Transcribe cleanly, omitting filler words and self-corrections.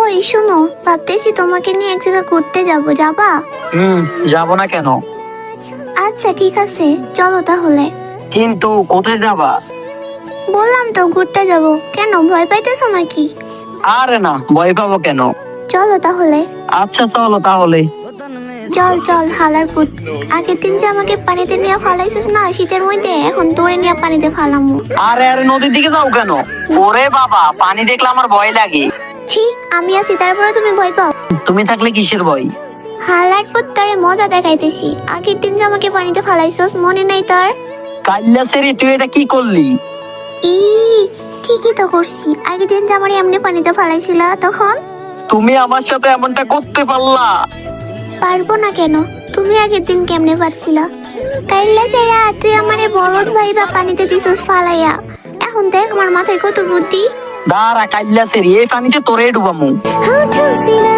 ওই শোনো, ভাবতেছি তোমাকে নিয়ে এক জায়গায় ঘুরতে যাবো, যাবা? যাব না কেন? আচ্ছা ঠিক আছে, চলো তাহলে। কিন্তু কোথায় যাবা? বললাম তো ঘুরতে যাবো। কেন, ভয় পাইতেছো নাকি? আরে না, ভয় পাবো কেন? চলো তাহলে। আচ্ছা চলো তাহলে। চল চল হালার পুত, আগের দিন যে আমাকে পানিতে নিয়ে ফালাইছিস না শীতের মধ্যে, এখন তোরে নিয়ে পানিতে ফালামু। আরে আরে, নদীর দিকে যাও কেন? ওরে বাবা, পানি দেখলে আমার ভয় লাগে। ছি, আমি আছি তারপরে তুমি ভয় পাও? তুমি থাকলে কিসের ভয়? হালার পুত, তারে মজা দেখাইতেছি। আগের দিন যে আমাকে পানিতে ফালাইছস, মনে নাই তোর? কাল্লা সেরি, তুই এটা কি করলি? ই, ঠিকই তো করছি। আগের দিন যে আমার এমনি পানিতে ফালাইছিলা তখন। তুমি আমার সাথে এমনটা করতে পারলা? পারবো না কেন? তুমি আগের দিন কেমনে পারছিলা? কাইল্লা সেরা, তুই আমারে বলদ ভাইবা পানিতে দিছস ফালাইয়া। এখন দেখ আমার মাথায় কত বুদ্ধি। দাঁড়া কাল্লা সেরি, এই পানিতে তোরে ডুবামু। হোঠো সিরা